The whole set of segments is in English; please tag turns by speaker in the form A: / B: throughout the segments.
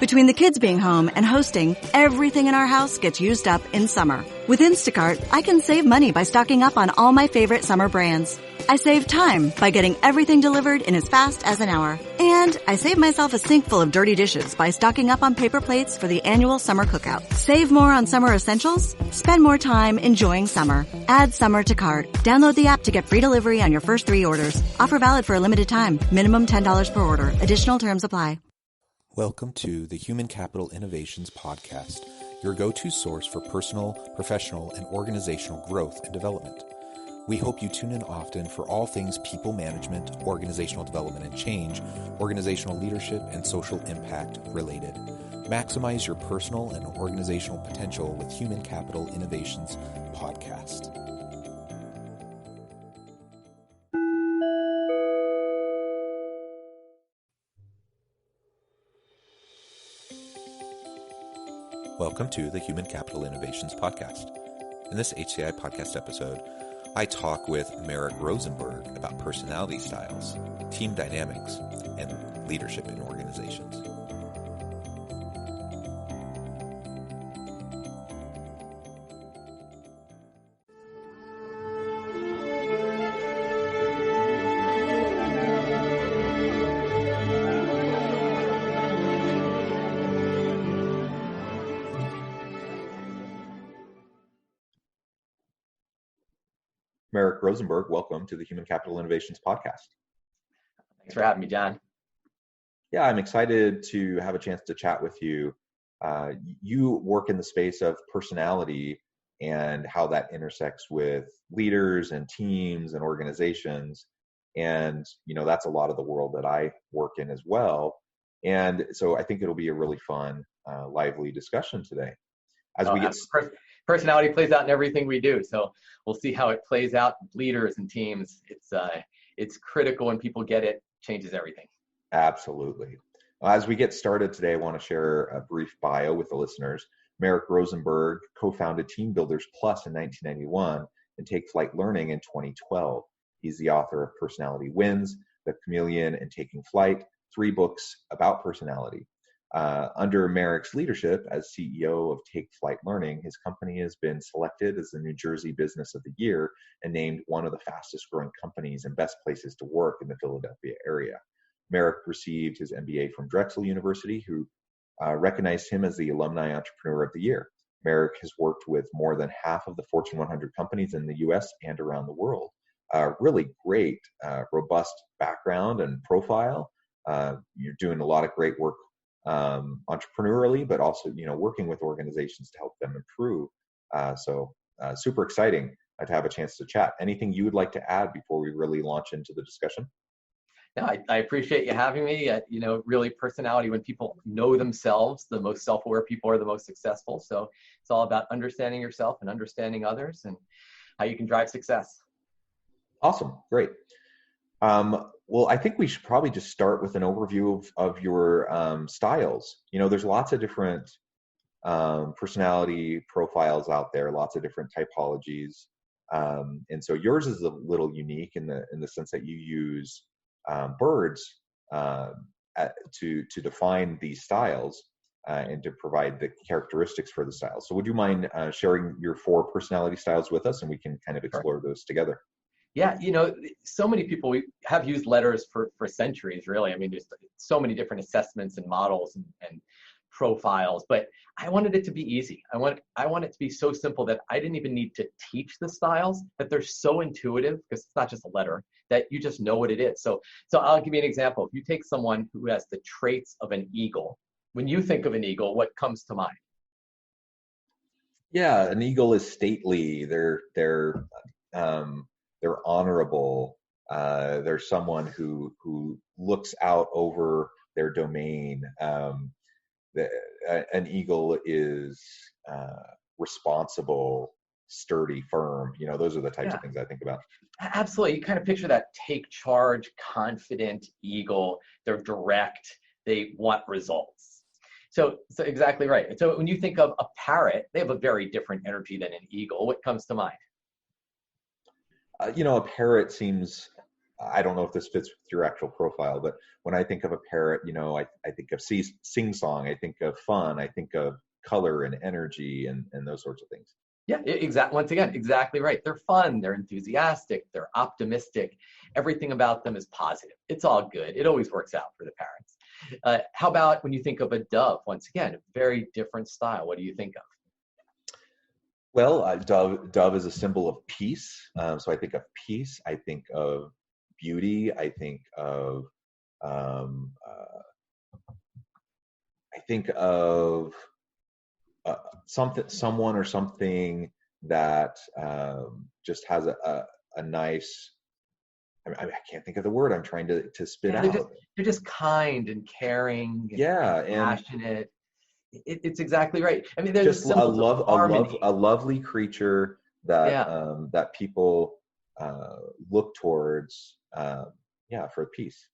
A: Between the kids being home and hosting, everything in our house gets used up in summer. With Instacart, I can save money by stocking up on all my favorite summer brands. I save time by getting everything delivered in as fast as an hour. And I save myself a sink full of dirty dishes by stocking up on paper plates for the annual summer cookout. Save more on summer essentials? Spend more time enjoying summer. Add summer to cart. Download the app to get free delivery on your first 3 orders. Offer valid for a limited time. Minimum $10 per order. Additional terms apply.
B: Welcome to the Human Capital Innovations Podcast, your go-to source for personal, professional, and organizational growth and development. We hope you tune in often for all things people management, organizational development and change, organizational leadership, and social impact related. Maximize your personal and organizational potential with Human Capital Innovations Podcast. Welcome to the Human Capital Innovations Podcast. In this HCI podcast episode, I talk with Merrick Rosenberg about personality styles, team dynamics, and leadership in organizations. Merrick Rosenberg, welcome to the Human Capital Innovations Podcast.
C: Thanks for having me, John.
B: Yeah, I'm excited to have a chance to chat with you. You work in the space of personality and how that intersects with leaders and teams and organizations. And, that's a lot of the world that I work in as well. And so I think it'll be a really fun, lively discussion today.
C: Personality plays out in everything we do. So we'll see how it plays out with leaders and teams. It's critical when people get it, changes everything.
B: Absolutely. As we get started today, I want to share a brief bio with the listeners. Merrick Rosenberg co-founded Team Builders Plus in 1991 and Take Flight Learning in 2012. He's the author of Personality Wins, The Chameleon, and Taking Flight, 3 books about personality. Under Merrick's leadership as CEO of Take Flight Learning, his company has been selected as the New Jersey Business of the Year and named one of the fastest growing companies and best places to work in the Philadelphia area. Merrick received his MBA from Drexel University, who recognized him as the Alumni Entrepreneur of the Year. Merrick has worked with more than half of the Fortune 100 companies in the U.S. and around the world. Really great, robust background and profile. You're doing a lot of great work entrepreneurially, but also, working with organizations to help them improve. So super exciting to have a chance to chat. Anything you would like to add before we really launch into the discussion?
C: No, I appreciate you having me. Really personality, when people know themselves, the most self-aware people are the most successful. So it's all about understanding yourself and understanding others and how you can drive success.
B: Awesome. Great. Well, I think we should probably just start with an overview of your styles. There's lots of different personality profiles out there, lots of different typologies. And so yours is a little unique in the sense that you use birds to define these styles and to provide the characteristics for the styles. So would you mind sharing your 4 personality styles with us, and we can kind of explore those together?
C: Yeah, so many people have used letters for centuries, really. I mean, there's so many different assessments and models and profiles, but I wanted it to be easy. I want it to be so simple that I didn't even need to teach the styles, that they're so intuitive, because it's not just a letter, that you just know what it is. So I'll give you an example. If you take someone who has the traits of an eagle, when you think of an eagle, what comes to mind?
B: Yeah, an eagle is stately. They're honorable. They're someone who looks out over their domain. An eagle is responsible, sturdy, firm. Those are the types of things I think about.
C: Absolutely. You kind of picture that take charge, confident eagle. They're direct. They want results. So exactly right. So when you think of a parrot, they have a very different energy than an eagle. What comes to mind?
B: A parrot seems I don't know if this fits with your actual profile, but when I think of a parrot, I think of sing song, I think of fun, I think of color and energy and those sorts of things.
C: Yeah, exactly. Once again, exactly right. They're fun, they're enthusiastic, they're optimistic. Everything about them is positive. It's all good. It always works out for the parents. How about when you think of a dove? Once again, a very different style. What do you think of?
B: Well, dove is a symbol of peace. So I think of peace. I think of beauty. I think of um, uh, I think of someone or something that just has a nice. I can't think of the word I'm trying to spit
C: Yeah,
B: out.
C: they're just kind and caring
B: Yeah,
C: and
B: and
C: passionate. It's exactly right. I mean, they're the
B: just
C: symbols of harmony.
B: a lovely creature that
C: Yeah,
B: that people look towards. Yeah, for peace.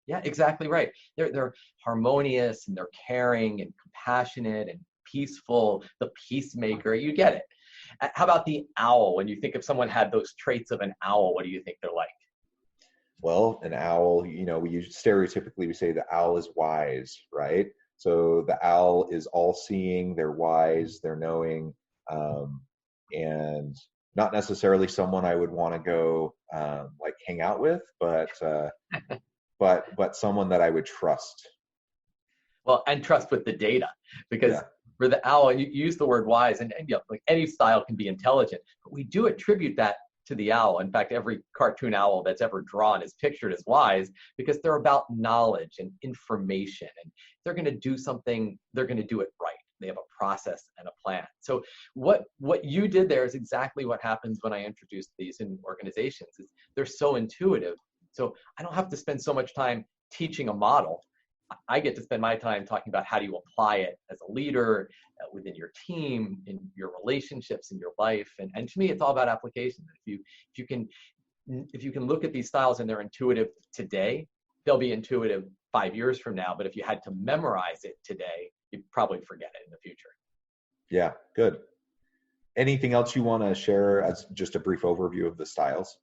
C: yeah, exactly right. They're harmonious and they're caring and compassionate and peaceful. The peacemaker, you get it. How about the owl? When you think of someone had those traits of an owl, what do you think they're like?
B: Well, an owl, stereotypically we say the owl is wise, right? So the owl is all seeing, they're wise, they're knowing, and not necessarily someone I would want to go like hang out with, but someone that I would trust.
C: Well, and trust with the data, because
B: Yeah.
C: for the owl, and you use the word wise, and like any style can be intelligent, but we do attribute that to the owl. In fact, every cartoon owl that's ever drawn is pictured as wise because they're about knowledge and information, and they're going to do something, they're going to do it right. They have a process and a plan. So what you did there is exactly what happens when I introduce these in organizations. Is they're so intuitive. So I don't have to spend so much time teaching a model. I get to spend my time talking about how do you apply it as a leader within your team, in your relationships, in your life. And to me, it's all about application. If you can look at these styles and they're intuitive today, they'll be intuitive 5 years from now. But if you had to memorize it today, you'd probably forget it in the future.
B: Yeah, good. Anything else you want to share as just a brief overview of the styles?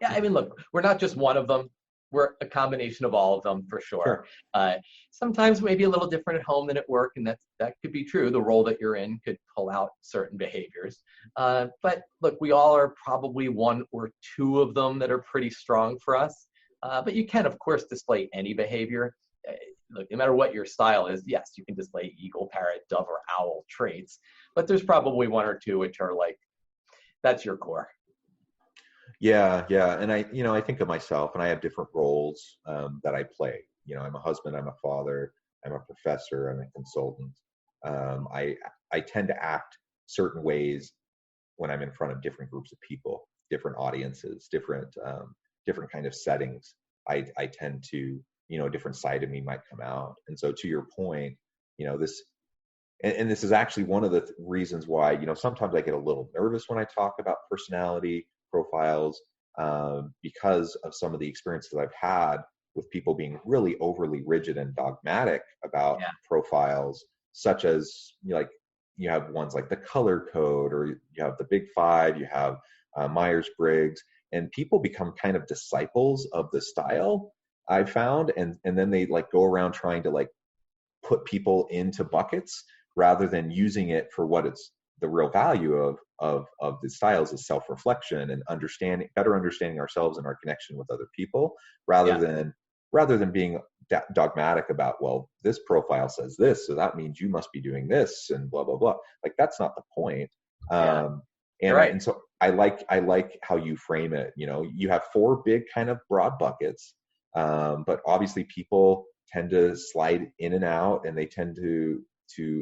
C: Yeah, I mean, look, we're not just one of them. We're a combination of all of them for sure. Sometimes maybe a little different at home than at work, and that could be true. The role that you're in could pull out certain behaviors. But look, we all are probably one or two of them that are pretty strong for us. But you can, of course, display any behavior. Look, no matter what your style is, yes, you can display eagle, parrot, dove, or owl traits. But there's probably one or two which are like, that's your core.
B: Yeah, yeah, and I think of myself, and I have different roles that I play. I'm a husband, I'm a father, I'm a professor, I'm a consultant. I tend to act certain ways when I'm in front of different groups of people, different audiences, different kind of settings. I tend to, a different side of me might come out. And so, to your point, this. And this is actually one of the reasons why, sometimes I get a little nervous when I talk about personality profiles because of some of the experiences I've had with people being really overly rigid and dogmatic about profiles, such as, you have ones like the color code, or you have the Big Five, you have Myers-Briggs, and people become kind of disciples of the style, I found, and then they go around trying to put people into buckets rather than using it for what it's the real value of the styles is self-reflection and better understanding ourselves and our connection with other people, rather than being dogmatic about, well, this profile says this, so that means you must be doing this and blah blah blah. That's not the point. And so I like how you frame it. You have four big kind of broad buckets, but obviously people tend to slide in and out, and they tend to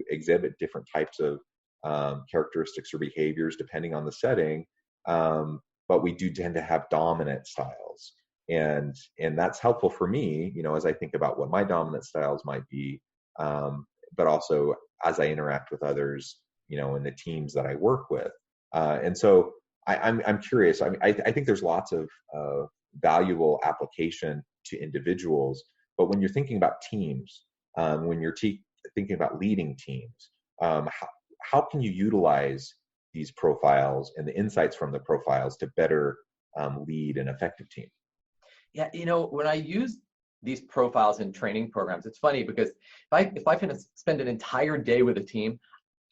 B: exhibit different types of characteristics or behaviors depending on the setting. But we do tend to have dominant styles, and that's helpful for me, as I think about what my dominant styles might be, but also as I interact with others, in the teams that I work with. And so I'm curious. I mean, I think there's lots of valuable application to individuals, but when you're thinking about teams, when you're thinking about leading teams, how can you utilize these profiles and the insights from the profiles to better lead an effective team?
C: Yeah, when I use these profiles in training programs, it's funny because if I can spend an entire day with a team,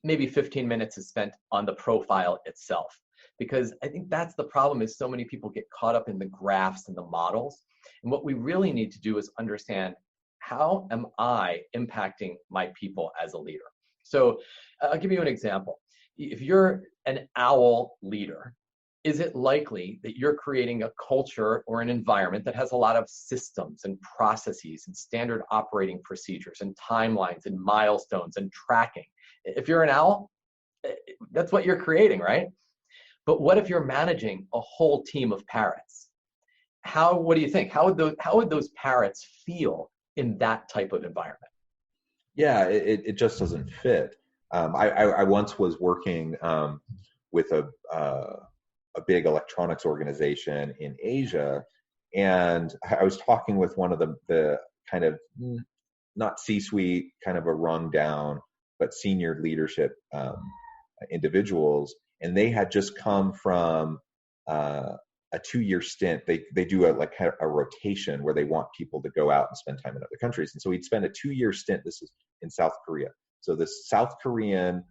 C: maybe 15 minutes is spent on the profile itself. Because I think that's the problem, is so many people get caught up in the graphs and the models. And what we really need to do is understand, how am I impacting my people as a leader? So I'll give you an example. If you're an owl leader, is it likely that you're creating a culture or an environment that has a lot of systems and processes and standard operating procedures and timelines and milestones and tracking? If you're an owl, that's what you're creating, right? But what if you're managing a whole team of parrots? What do you think? How would those parrots feel in that type of environment?
B: Yeah, it just doesn't fit. I once was working with a big electronics organization in Asia, and I was talking with one of the kind of, not C-suite, kind of a rung down, but senior leadership individuals, and they had just come from a 2-year stint. They do a rotation where they want people to go out and spend time in other countries, and so he'd spend a 2-year stint. This is in South Korea. So this South Korean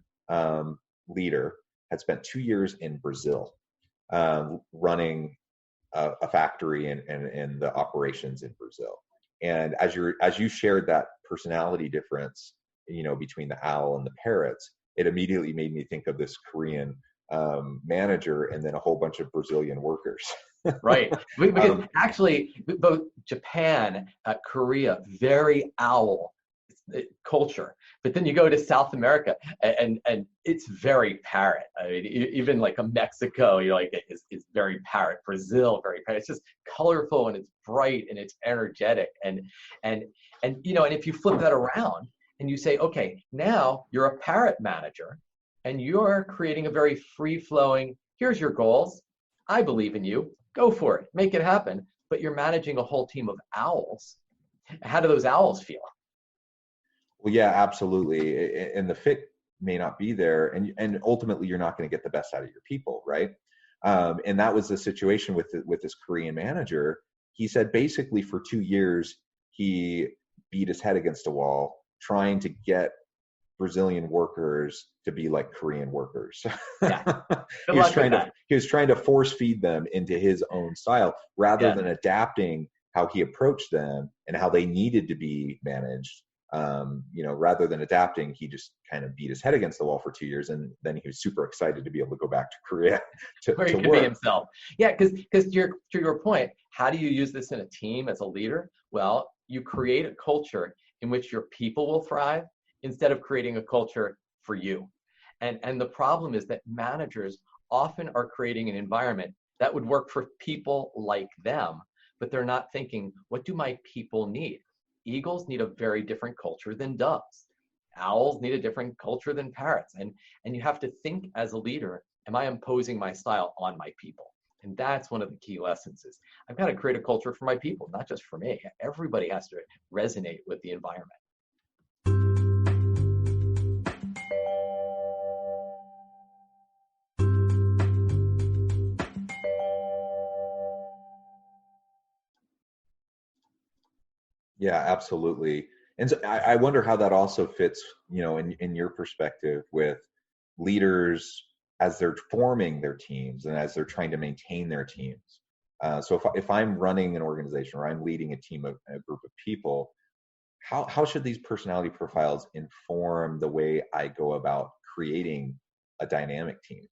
B: leader had spent 2 years in Brazil, running a factory and the operations in Brazil. And as you shared that personality difference, between the owl and the parrots, it immediately made me think of this Korean manager and then a whole bunch of Brazilian workers.
C: Right. Because actually, both Japan, Korea, very owl culture. But then you go to South America and it's very parrot. I mean, even like a Mexico, is very parrot. Brazil, very parrot. It's just colorful and it's bright and it's energetic. And if you flip that around and you say, okay, now you're a parrot manager and you're creating a very free-flowing, here's your goals. I believe in you. Go for it. Make it happen. But you're managing a whole team of owls. How do those owls feel?
B: Well, yeah, absolutely. And the fit may not be there, and ultimately you're not going to get the best out of your people, right? And that was the situation with this Korean manager. He said basically for 2 years he beat his head against a wall trying to get Brazilian workers to be like Korean workers.
C: Yeah.
B: He was trying to force feed them into his own style rather than adapting how he approached them and how they needed to be managed. Rather than adapting, he just kind of beat his head against the wall for 2 years, and then he was super excited to be able to go back to Korea
C: where he could be himself. Yeah, because to your point, how do you use this in a team as a leader? Well, you create a culture in which your people will thrive instead of creating a culture for you. And the problem is that managers often are creating an environment that would work for people like them, but they're not thinking, what do my people need? Eagles need a very different culture than doves. Owls need a different culture than parrots. And you have to think as a leader, am I imposing my style on my people? And that's one of the key lessons is I've got to create a culture for my people, not just for me. Everybody has to resonate with the environment.
B: Yeah, absolutely. And so I wonder how that also fits, in your perspective with leaders as they're forming their teams and as they're trying to maintain their teams. So if I'm running an organization or I'm leading a group of people, how should these personality profiles inform the way I go about creating a dynamic team?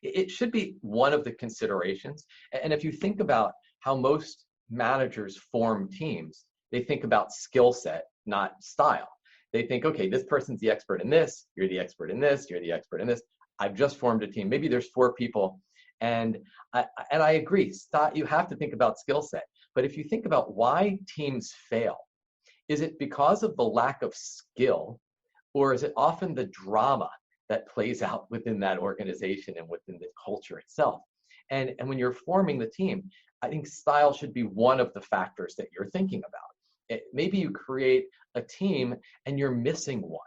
C: It should be one of the considerations. And if you think about how most managers form teams, they think about skill set, not style. They think, okay, this person's the expert in this, you're the expert in this, you're the expert in this. I've just formed a team. Maybe there's 4 people. And I agree, you have to think about skill set. But if you think about why teams fail, is it because of the lack of skill, or is it often the drama that plays out within that organization and within the culture itself? And when you're forming the team, I think style should be one of the factors that you're thinking about. Maybe you create a team and you're missing one.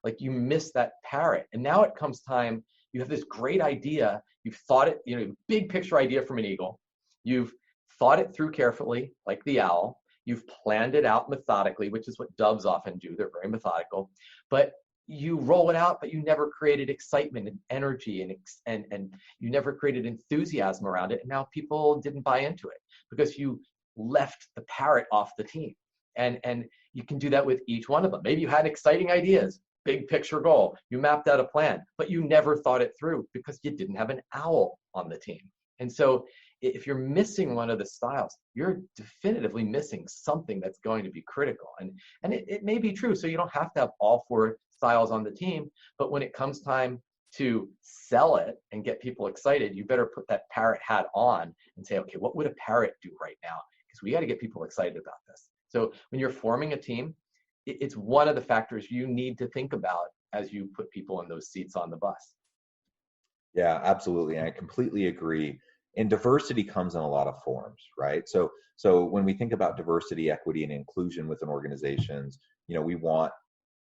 C: Like you miss that parrot. And now it comes time, you have this great idea. You've thought it, big picture idea from an eagle. You've thought it through carefully, like the owl. You've planned it out methodically, which is what doves often do. They're very methodical. But you roll it out, but you never created excitement and energy, and you never created enthusiasm around it. And now people didn't buy into it because you left the parrot off the team. And you can do that with each one of them. Maybe you had exciting ideas, big picture goal. You mapped out a plan, but you never thought it through because you didn't have an owl on the team. And so if you're missing one of the styles, you're definitively missing something that's going to be critical. And it may be true. So you don't have to have all 4 styles on the team, but when it comes time to sell it and get people excited, you better put that parrot hat on and say, okay, what would a parrot do right now? Because we got to get people excited about this. So when you're forming a team, it's one of the factors you need to think about as you put people in those seats on the bus.
B: Yeah, absolutely. I completely agree. And diversity comes in a lot of forms, right? So when we think about diversity, equity, and inclusion within organizations, we want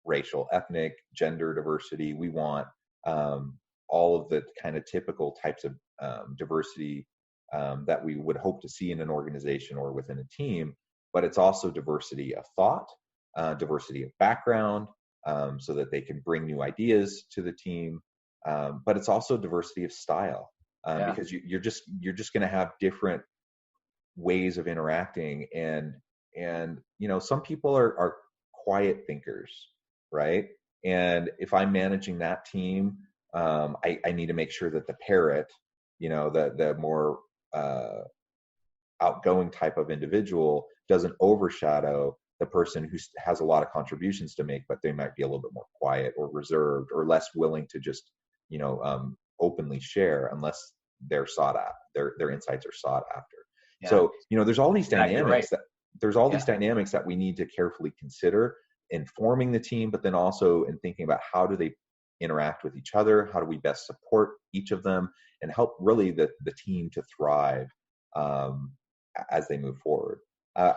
B: racial, ethnic, gender diversity. We want all of the kind of typical types of diversity that we would hope to see in an organization or within a team. But it's also diversity of thought, diversity of background, so that they can bring new ideas to the team. But it's also diversity of style, because you're just going to have different ways of interacting, and some people are quiet thinkers, right? And if I'm managing that team, I need to make sure that the parrot, the more outgoing type of individual doesn't overshadow the person who has a lot of contributions to make, but they might be a little bit more quiet or reserved or less willing to just, openly share unless they're sought after, their insights are sought after. Yeah. So, there's all these dynamics these dynamics that we need to carefully consider in forming the team, but then also in thinking about how do they interact with each other? How do we best support each of them and help really the team to thrive as they move forward?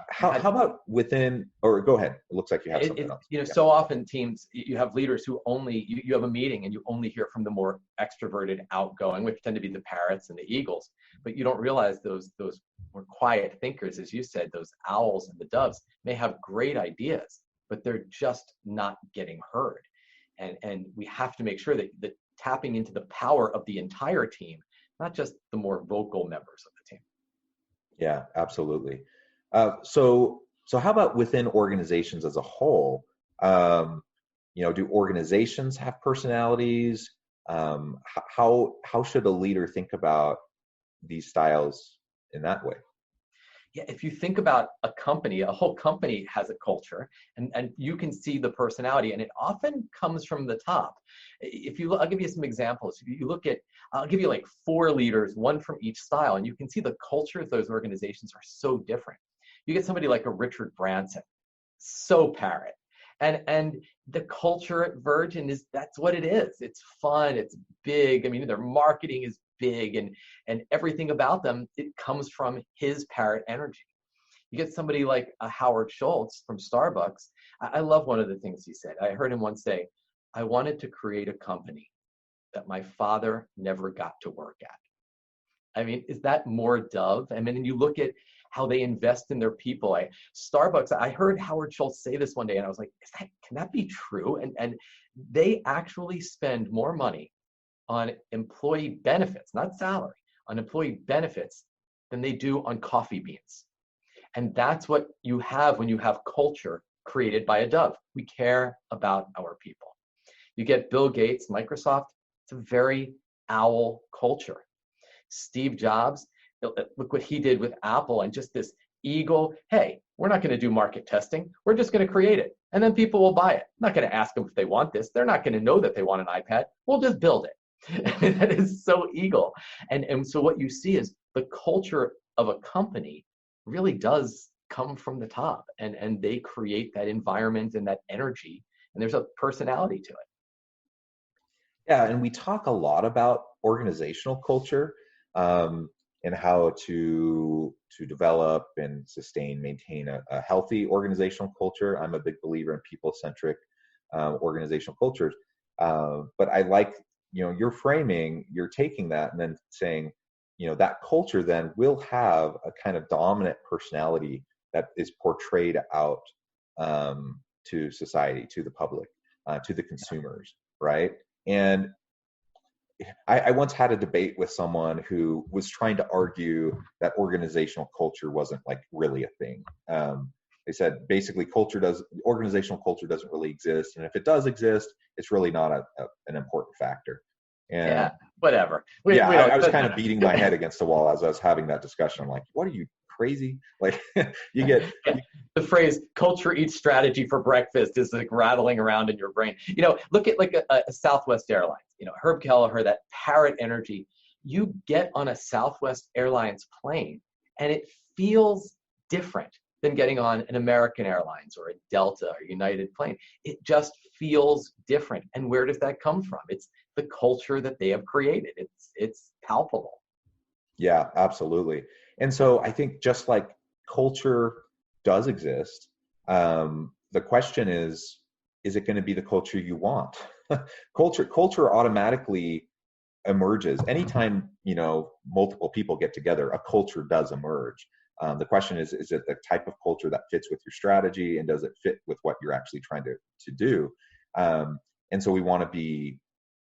B: How about within, or go ahead. It looks like you have something else.
C: So often teams, you have leaders who you have a meeting and you only hear from the more extroverted, outgoing, which tend to be the parrots and the eagles, but you don't realize those more quiet thinkers, as you said, those owls and the doves may have great ideas, but they're just not getting heard. And we have to make sure that tapping into the power of the entire team, not just the more vocal members of the team.
B: Yeah, absolutely. So how about within organizations as a whole? Do organizations have personalities? How should a leader think about these styles in that way?
C: Yeah, if you think about a company, a whole company has a culture, and you can see the personality, and it often comes from the top. I'll give you some examples. If you look at, I'll give you like 4 leaders, one from each style, and you can see the culture of those organizations are so different. You get somebody like a Richard Branson, so parrot. And the culture at Virgin that's what it is. It's fun, it's big. I mean, their marketing is big, and everything about them, it comes from his parrot energy. You get somebody like a Howard Schultz from Starbucks. I love one of the things he said. I heard him once say, I wanted to create a company that my father never got to work at. I mean, is that more Dove? I mean, and you look at how they invest in their people. Starbucks, I heard Howard Schultz say this one day, and I was like, can that be true? And they actually spend more money on employee benefits, not salary, on employee benefits than they do on coffee beans. And that's what you have when you have culture created by a Dove. We care about our people. You get Bill Gates, Microsoft, it's a very owl culture. Steve Jobs, look what he did with Apple, and just this eagle, hey, we're not going to do market testing. We're just going to create it. And then people will buy it. I'm not going to ask them if they want this. They're not going to know that they want an iPad. We'll just build it. That is so eagle. And so what you see is the culture of a company really does come from the top. And they create that environment and that energy. And there's a personality to it.
B: Yeah, and we talk a lot about organizational culture. And how to develop and sustain, maintain a healthy organizational culture. I'm a big believer in people-centric organizational cultures. But I like, you're framing, you're taking that and then saying, that culture then will have a kind of dominant personality that is portrayed out to society, to the public, to the consumers, right? And I once had a debate with someone who was trying to argue that organizational culture wasn't like really a thing. They said basically organizational culture doesn't really exist, and if it does exist, it's really not an important factor. And
C: yeah, whatever.
B: I was kind of beating my head against the wall as I was having that discussion. I'm like, what are you, crazy? Like you get
C: the phrase "culture eats strategy for breakfast" is like rattling around in your brain. Look at like a Southwest Airlines. Herb Kelleher, that parrot energy. You get on a Southwest Airlines plane, and it feels different than getting on an American Airlines or a Delta or United plane. It just feels different. And where does that come from? It's the culture that they have created. It's palpable.
B: Yeah, absolutely. And so I think just like culture does exist, the question is it going to be the culture you want? Culture automatically emerges anytime, multiple people get together, a culture does emerge. The question is it the type of culture that fits with your strategy, and does it fit with what you're actually trying to do? And so we want to be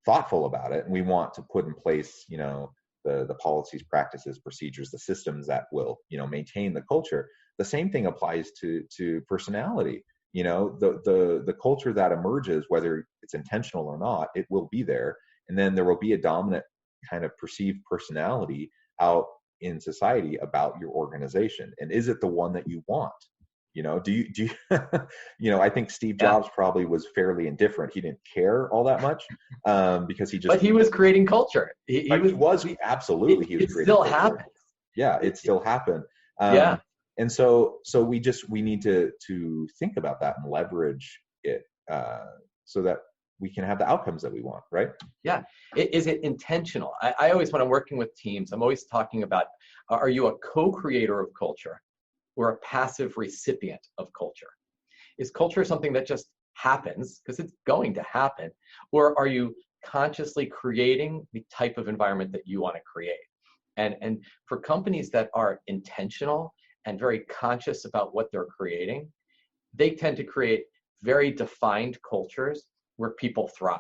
B: thoughtful about it, and we want to put in place, the policies, practices, procedures, the systems that will, maintain the culture. The same thing applies to personality. The culture that emerges, whether it's intentional or not, it will be there. And then there will be a dominant kind of perceived personality out in society about your organization. And is it the one that you want? Do you I think Steve Jobs probably was fairly indifferent. He didn't care all that much because
C: But he was creating culture.
B: Absolutely. He was creating
C: still
B: culture.
C: Happens.
B: Yeah, it still happened. And so we need to think about that and leverage it so that we can have the outcomes that we want, right?
C: Yeah. Is it intentional? I always, when I'm working with teams, I'm always talking about, are you a co-creator of culture or a passive recipient of culture? Is culture something that just happens because it's going to happen? Or are you consciously creating the type of environment that you want to create? And for companies that are intentional and very conscious about what they're creating, they tend to create very defined cultures where people thrive.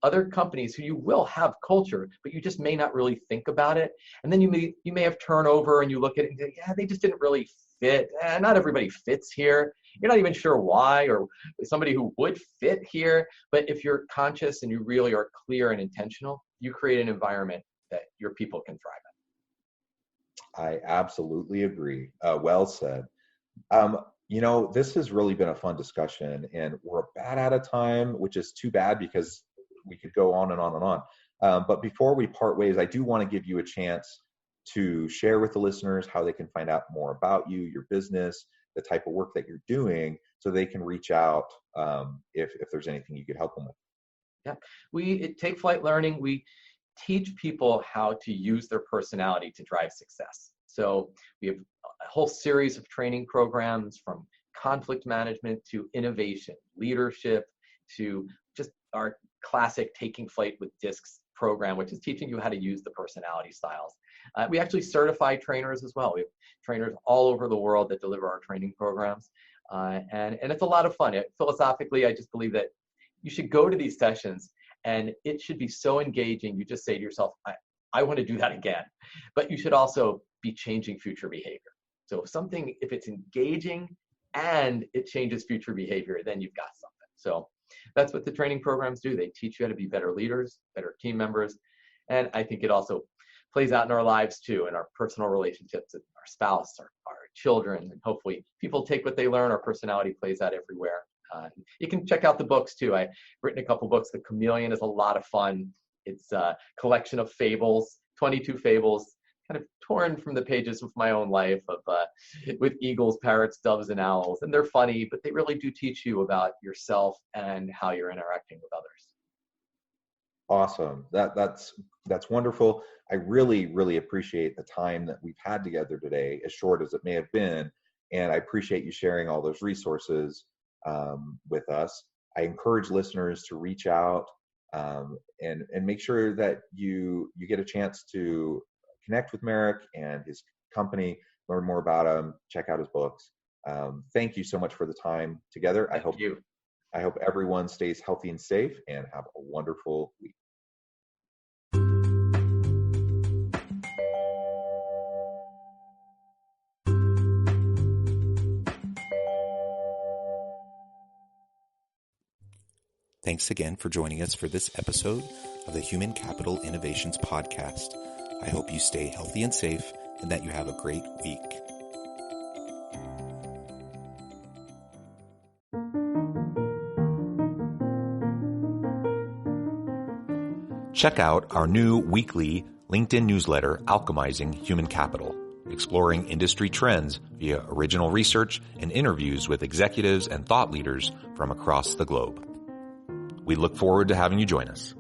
C: Other companies who you will have culture, but you just may not really think about it. And then you may have turnover, and you look at it and say, yeah, they just didn't really fit. Not everybody fits here. You're not even sure why, or somebody who would fit here. But if you're conscious and you really are clear and intentional, you create an environment that your people can thrive in.
B: I absolutely agree. Well said. This has really been a fun discussion, and we're about out of time, which is too bad because we could go on and on and on. But before we part ways, I do want to give you a chance to share with the listeners how they can find out more about you, your business, the type of work that you're doing, so they can reach out if there's anything you could help them with.
C: Yeah, at Take Flight Learning, we teach people how to use their personality to drive success. So we have a whole series of training programs, from conflict management to innovation, leadership, to just our classic Taking Flight with Discs program, which is teaching you how to use the personality styles. We actually certify trainers as well. We have trainers all over the world that deliver our training programs. And it's a lot of fun. Philosophically, I just believe that you should go to these sessions, and it should be so engaging. You just say to yourself, I want to do that again. But you should also be changing future behavior. So if it's engaging and it changes future behavior, then you've got something. So that's what the training programs do. They teach you how to be better leaders, better team members. And I think it also plays out in our lives too, in our personal relationships with our spouse, our children, and hopefully people take what they learn. Our personality plays out everywhere. You can check out the books too. I've written a couple books. The Chameleon is a lot of fun. It's a collection of fables, 22 fables, kind of torn from the pages of my own life with eagles, parrots, doves, and owls. And they're funny, but they really do teach you about yourself and how you're interacting with others.
B: Awesome. That's wonderful. I really, really appreciate the time that we've had together today, as short as it may have been. And I appreciate you sharing all those resources with us. I encourage listeners to reach out and make sure that you get a chance to connect with Merrick and his company, learn more about him, check out his books. Thank you so much for the time together. I hope everyone stays healthy and safe, and have a wonderful week.
D: Thanks again for joining us for this episode of the Human Capital Innovations Podcast. I hope you stay healthy and safe, and that you have a great week. Check out our new weekly LinkedIn newsletter, Alchemizing Human Capital, exploring industry trends via original research and interviews with executives and thought leaders from across the globe. We look forward to having you join us.